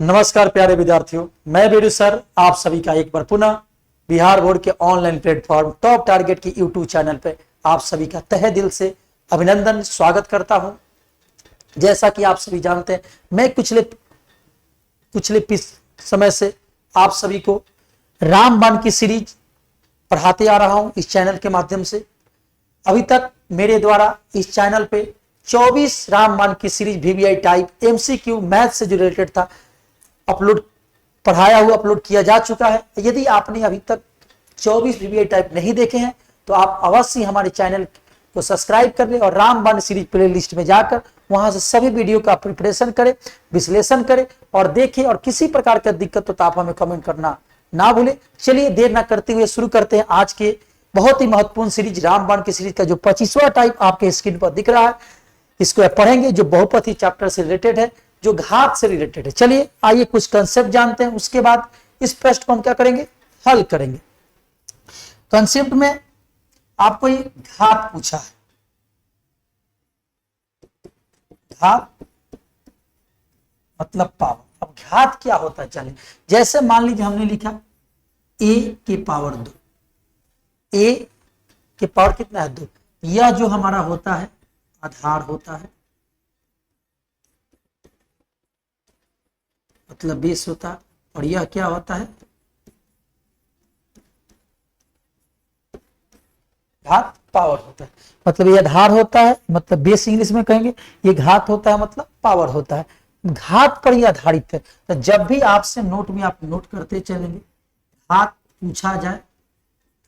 नमस्कार प्यारे विद्यार्थियों, मैं बेडू सर आप सभी का एक बार पुनः बिहार बोर्ड के ऑनलाइन प्लेटफॉर्म टॉप टारगेट की यूट्यूब चैनल पे आप सभी का तहे दिल से अभिनंदन स्वागत करता हूं। जैसा कि आप सभी जानते हैं, मैं कुछले समय से आप सभी को रामबाण की सीरीज पढ़ाते आ रहा हूं इस चैनल के माध्यम से। अभी तक मेरे द्वारा इस चैनल पे 24 रामबाण की series VVI type MCQ math से जो रिलेटेड था अपलोड किया जा चुका है। यदि आपने अभी तक 24 VVI टाइप नहीं देखे हैं तो आप अवश्य हमारे चैनल को सब्सक्राइब कर लें और रामबाण सीरीज प्लेलिस्ट में जाकर वहां से सभी वीडियो का प्रिपरेशन करें, विश्लेषण करें और देखें। और किसी प्रकार का दिक्कत हो तो आप हमें कमेंट करना ना भूलें। चलिए देर ना करते हुए शुरू करते हैं आज के बहुत ही महत्वपूर्ण सीरीज रामबाण की सीरीज का जो 25वां टाइप आपके स्क्रीन पर दिख रहा है। इसको आप पढ़ेंगे जो बहुपद ही चैप्टर से रिलेटेड है, जो घात से रिलेटेड है। चलिए आइए कुछ कंसेप्ट जानते हैं, उसके बाद इस प्रश्न को हम क्या करेंगे, हल करेंगे। कंसेप्ट में आपको ये घात पूछा है, घात मतलब पावर। अब घात क्या होता है, चलिए जैसे मान लीजिए हमने लिखा a के पावर 2, a के पावर कितना है 2। यह जो हमारा होता है आधार होता है, मतलब बेस होता है, और यह क्या होता है घात पावर होता है। मतलब ये आधार होता है, मतलब बेस इंग्लिश में कहेंगे। ये घात होता है मतलब पावर होता है, घात पर यह आधारित है। तो जब भी आपसे नोट में आप नोट करते चलेंगे घात पूछा जाए,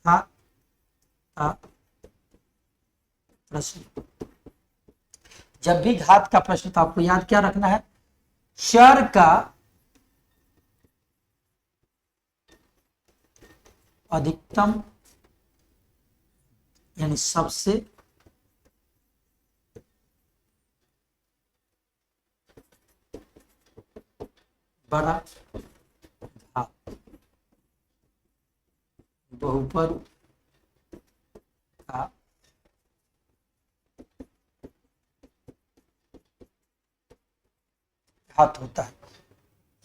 घात का प्रश्न, जब भी घात का प्रश्न तो आपको याद क्या रखना है, चर का अधिकतम यानी सबसे बड़ा घात बहुपद का घात होता है।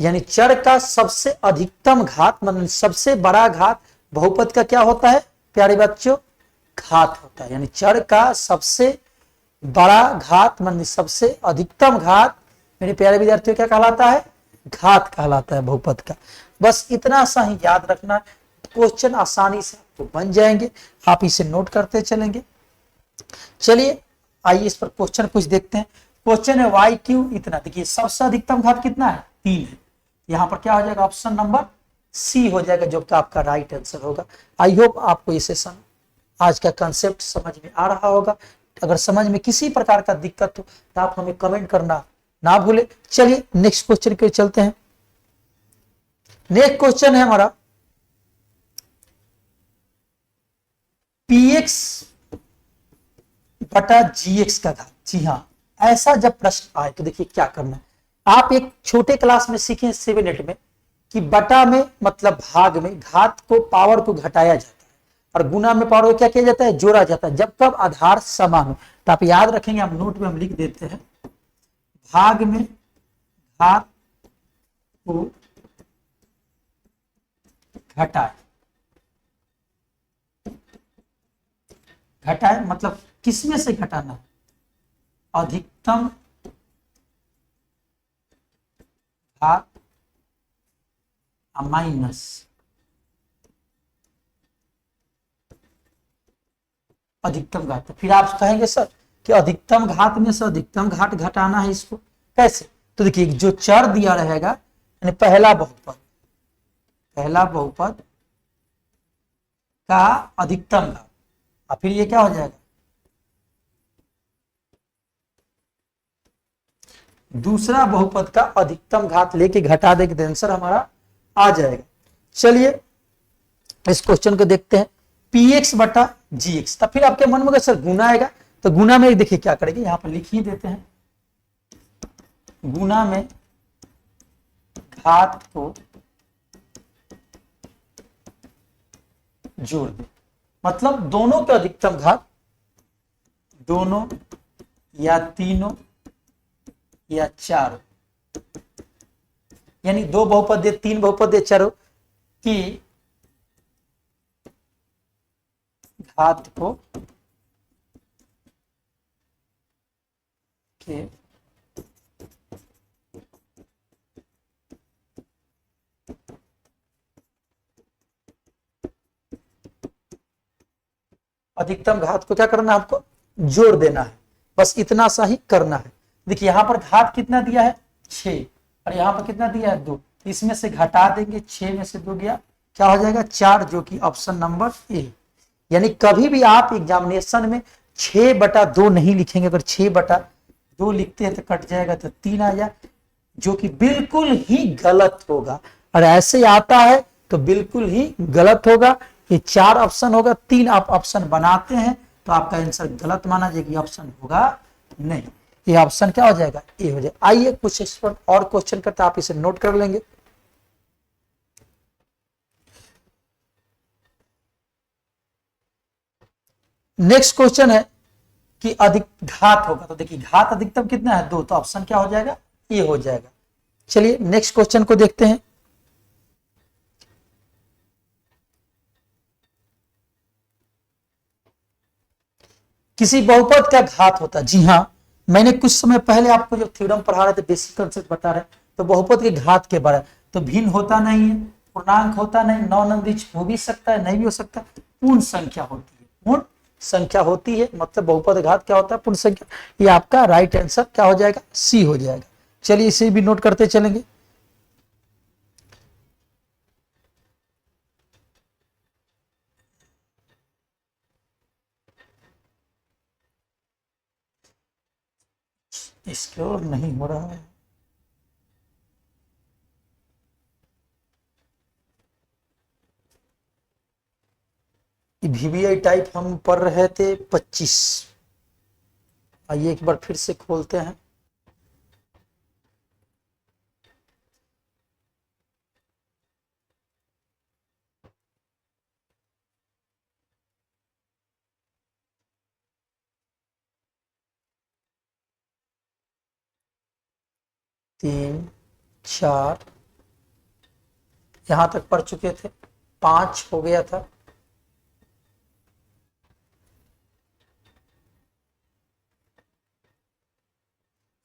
यानी चर का सबसे अधिकतम घात मतलब सबसे बड़ा घात बहुपद का क्या होता है प्यारे बच्चों, घात होता है। यानी चर का सबसे बड़ा घात मतलब सबसे अधिकतम घात मेरे प्यारे विद्यार्थियों क्या कहलाता है, घात कहलाता है बहुपद का। बस इतना सा ही याद रखना, क्वेश्चन आसानी से आपको बन जाएंगे, आप इसे नोट करते चलेंगे। चलिए आइए इस पर क्वेश्चन कुछ देखते हैं। क्वेश्चन है y क्यू इतना। देखिए सबसे अधिकतम घात कितना है 3 है। यहां पर क्या हो जाएगा, ऑप्शन नंबर सी हो जाएगा, जो कि आपका राइट आंसर होगा। आई होप आपको ये सेशन आज का कंसेप्ट समझ में आ रहा होगा। अगर समझ में किसी प्रकार का दिक्कत हो तो आप हमें कमेंट करना ना भूले। चलिए नेक्स्ट क्वेश्चन के चलते हैं। नेक्स्ट क्वेश्चन है हमारा px बटा gx का घात। जी हाँ, ऐसा जब प्रश्न आए तो देखिए क्या करना है। आप एक छोटे क्लास में सीखे 7-8 में कि बटा में मतलब भाग में घात को पावर को घटाया जाता है और गुना में पावर को क्या किया जाता है, जोड़ा जाता है, जब कब आधार समान हो। तो आप याद रखेंगे, हम नोट में हम लिख देते हैं, भाग में घात को घटाए, घटाए मतलब किसमें से घटाना, अधिकतम घात माइनस अधिकतम घात। फिर आप कहेंगे सर कि अधिकतम घात में से अधिकतम घात घटाना है, इसको कैसे। तो देखिए जो चर दिया रहेगा यानी पहला बहुपद का अधिकतम घात, और फिर ये क्या हो जाएगा दूसरा बहुपद का अधिकतम घात लेके घटा देंगे तो आंसर हमारा आ जाएगा। चलिए इस क्वेश्चन को देखते हैं, px बटा gx। तब फिर आपके मन में सर गुना आएगा, तो गुना में देखिए क्या करेंगे, यहां पर लिख ही देते हैं, गुना में घात को जोड़ दे, मतलब दोनों के अधिकतम घात, दोनों या तीनों या चारों यानी दो बहुपद दे, तीन बहुपद दे, चरो की घात को के अधिकतम घात को क्या करना है, आपको जोड़ देना है, बस इतना सा ही करना है। देखिए यहां पर घात कितना दिया है 6 और यहां पर कितना दिया है 2, इसमें से घटा देंगे, 6 में से 2 गया, क्या हो जाएगा 4, जो कि ऑप्शन नंबर ए। यानी कभी भी आप एग्जामिनेशन में 6/2 नहीं लिखेंगे, अगर 6/2 लिखते हैं तो कट जाएगा तो 3 आ जाए, जो कि बिल्कुल ही गलत होगा। और ऐसे आता है तो बिल्कुल ही गलत होगा। ये 4 ऑप्शन होगा, 3 आप ऑप्शन बनाते हैं तो आपका आंसर गलत माना जाएगा, ऑप्शन होगा नहीं, ये ऑप्शन क्या हो जाएगा ए हो जाएगा। आइए कुछ इस पर और क्वेश्चन करते, आप इसे नोट कर लेंगे। नेक्स्ट क्वेश्चन है कि अधिक घात होगा, तो देखिए घात अधिकतम कितना है 2, तो ऑप्शन क्या हो जाएगा ए हो जाएगा। चलिए नेक्स्ट क्वेश्चन को देखते हैं। किसी बहुपद का घात होता है, जी हाँ, मैंने कुछ समय पहले आपको जब थ्योरम पढ़ा रहे थे, बेसिक कंसेप्ट बता रहे, तो बहुपद के घात के बारे में, तो भिन्न होता नहीं है, पूर्णांक होता नहीं, नौनंदिज हो भी सकता है, नहीं भी हो सकता, पूर्ण संख्या होती है, पूर्ण संख्या होती है, मतलब बहुपद घात क्या होता है पूर्ण संख्या। ये आपका राइट आंसर क्या हो जाएगा सी हो जाएगा। चलिए इसे भी नोट करते चलेंगे। इसके और नहीं हो रहा है, वीवीआई टाइप हम पढ़ रहे थे 25। आइए एक बार फिर से खोलते हैं। तीन, 4 यहां तक पढ़ चुके थे, 5 हो गया था,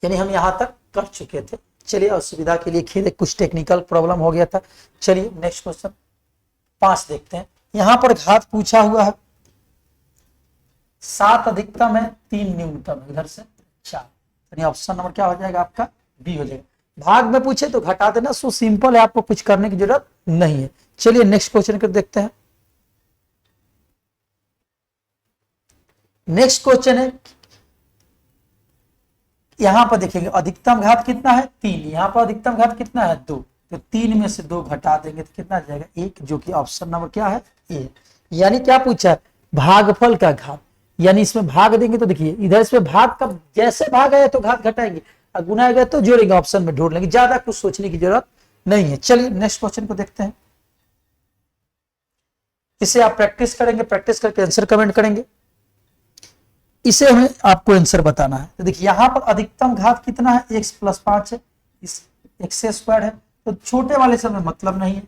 यानी हम यहां तक कर चुके थे। चलिए असुविधा के लिए खेद, कुछ टेक्निकल प्रॉब्लम हो गया था। चलिए नेक्स्ट क्वेश्चन 5 देखते हैं। यहां पर घात पूछा हुआ है, 7 अधिकतम है, 3 न्यूनतम है, इधर से 4, यानी ऑप्शन नंबर क्या हो जाएगा आपका बी हो जाएगा। भाग में पूछे तो घटा देना, सो सिंपल है, आपको कुछ करने की जरूरत नहीं है। चलिए नेक्स्ट क्वेश्चन कर देखते हैं। नेक्स्ट क्वेश्चन है, यहां पर देखेंगे अधिकतम घात कितना है 3, यहां पर अधिकतम घात कितना है 2, तो 3 में से 2 घटा देंगे तो कितना जाएगा 1, जो कि ऑप्शन नंबर क्या है ए। यानी क्या पूछा है भागफल का घात, यानी इसमें भाग देंगे तो देखिए इधर इसमें भाग का जैसे भाग आया तो घात घटाएंगे, और गुना गया तो जोड़ेंगे, ऑप्शन में ढूंढ लेंगे, ज्यादा कुछ सोचने की जरूरत नहीं है। चलिए नेक्स्ट क्वेश्चन को देखते हैं। इसे आप प्रैक्टिस करेंगे, प्रैक्टिस करके आंसर कमेंट करेंगे, इसे हमें आपको आंसर बताना है। तो देखिए यहां पर अधिकतम घात कितना है x + 5 है, इस x² है, तो छोटे वाले से हमें मतलब नहीं है,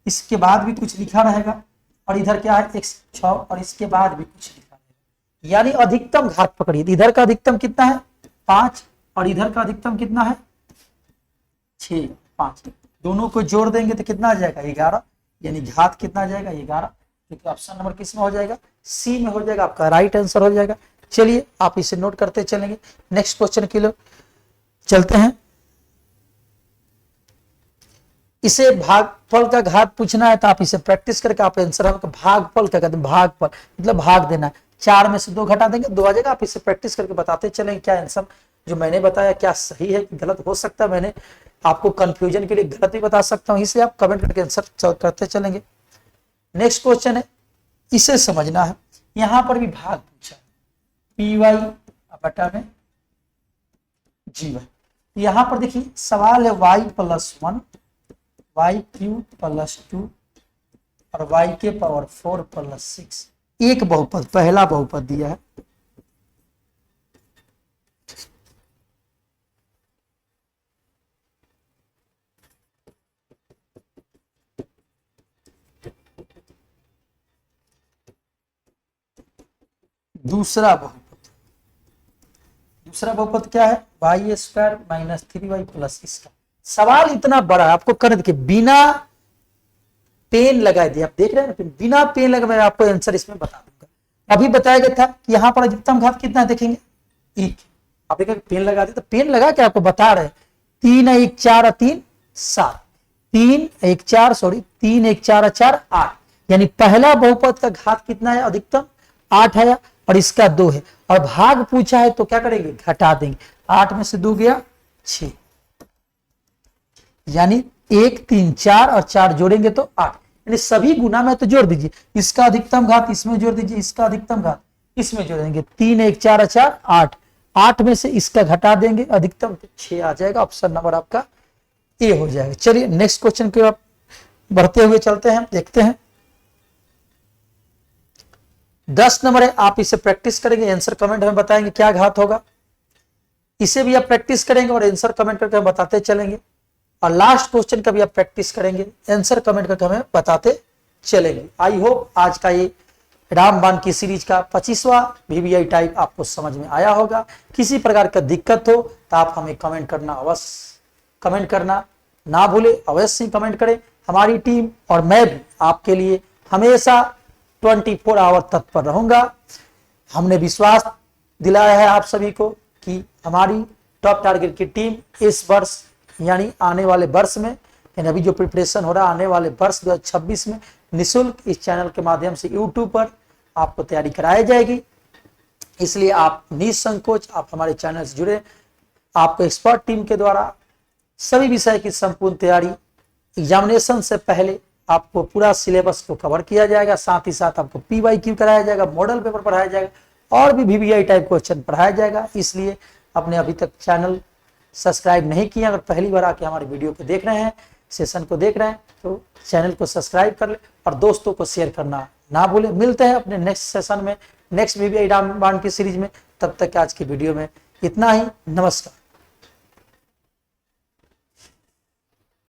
इसके बाद भी कुछ लिखा रहेगा, और इधर क्या है x6 और इसके बाद भी कुछ लिखा रहेगा, यानी अधिकतम घात पकड़िए, इधर का अधिकतम कितना है 5 और इधर का अधिकतम कितना है 6, 5, दोनों को जोड़ देंगे तो कितना आ जाएगा 11, यानी घात कितना आ जाएगा 11, क्योंकि ऑप्शन नंबर किस में हो जाएगा सी में हो जाएगा, आपका राइट आंसर हो जाएगा। चलिए आप इसे नोट करते चलेंगे। नेक्स्ट क्वेश्चन के लिए चलते हैं। इसे भागफल का घात पूछना है तो आप इसे प्रैक्टिस करके आप आंसर हमको भागफल का कहते हैं, भागफल मतलब भाग देना है, 4 में से 2 घटा देंगे 2 आ जाएगा। आप इसे प्रैक्टिस करके बताते चलेंगे क्या आंसर जो मैंने बताया क्या सही है कि गलत हो सकता है, मैंने आपको कंफ्यूजन के लिए गलत भी बता सकता हूं, इसलिए आप कमेंट करके आंसर करते चलेंगे। नेक्स्ट क्वेश्चन है, इसे समझना है, यहां पर भी भाग पूछा पी वाई बटा में जी वाई। यहां पर देखिए सवाल है y+1 y³ + 2 और y⁴ + 6, एक बहुपद पहला बहुपद दिया है। दूसरा बहुपद। दूसरा बहुपद क्या है? Y square minus 3y plus इसका। सवाल इतना बड़ा है, आपको कर देखिए बिना पेन लगाए दिए, आप देख रहे हैं ना, बिना पेन लगाए मैं आपको आंसर इसमें बता दूंगा। अभी बताया गया था कि यहाँ पर अधिकतम घात कितना है, देखेंगे एक। आप देखेंगे पेन लगा दे तो पेन लगा के आपको बता रहे 3 1 4 3 7, 3 1 4 सॉरी 3 1 4 4 8, यानी पहला बहुपद का घात कितना है? अधिकतम 8 है और इसका 2 है, और भाग पूछा है तो क्या करेंगे? घटा देंगे। 8 में से 2 गया 6, यानी 1 3 4 और 4 जोड़ेंगे तो 8, यानी सभी गुना में तो जोड़ दीजिए, इसका अधिकतम घात इसमें जोड़ दीजिए, इसका अधिकतम घात इसमें जोड़ देंगे। 3 1 4 4 8, 8 में से इसका घटा देंगे अधिकतम तो 6 आ जाएगा। ऑप्शन नंबर आपका ए हो जाएगा। चलिए नेक्स्ट क्वेश्चन के आप बढ़ते हुए चलते हैं, देखते हैं। 10 नंबर है, आप इसे प्रैक्टिस करेंगे, आंसर कमेंट में बताएंगे क्या घात होगा। इसे भी आप प्रैक्टिस करेंगे और आंसर कमेंट करके बताते चलेंगे, और लास्ट क्वेश्चन का भी आप प्रैक्टिस करेंगे, आंसर कमेंट करके हमें बताते चलेंगे। आई होप आज का ये रामबाण की सीरीज का 25वां VBI टाइप आपको समझ में आया होगा। किसी प्रकार का दिक्कत हो तो आप हमें कमेंट करना ना भूले, अवश्य कमेंट करें। हमारी टीम और मैं भी आपके लिए हमेशा 24 आवर तत्पर रहूंगा। हमने विश्वास दिलाया है आप सभी को कि हमारी टॉप टारगेट की टीम इस वर्ष यानी आने वाले वर्ष में, यानी अभी जो प्रिपरेशन हो रहा है आने वाले वर्ष 2026 में निःशुल्क इस चैनल के माध्यम से यूट्यूब पर आपको तैयारी कराई जाएगी। इसलिए आप निसंकोच आप हमारे चैनल से जुड़े। आपको एक्सपर्ट टीम के द्वारा सभी विषय की संपूर्ण तैयारी, एग्जामिनेशन से पहले आपको पूरा सिलेबस को कवर किया जाएगा, साथ ही साथ आपको PYQ कराया जाएगा, मॉडल पेपर पढ़ाया जाएगा और भी VBI टाइप क्वेश्चन पढ़ाया जाएगा। इसलिए अपने अभी तक चैनल सब्सक्राइब नहीं किया, अगर पहली बार आके हमारे वीडियो को देख रहे हैं, सेशन को देख रहे हैं, तो चैनल को सब्सक्राइब कर ले और दोस्तों को शेयर करना ना भूले। मिलते हैं अपने नेक्स्ट सेशन में, नेक्स्ट VBI रामबाण की सीरीज में। तब तक आज की वीडियो में इतना ही। नमस्कार।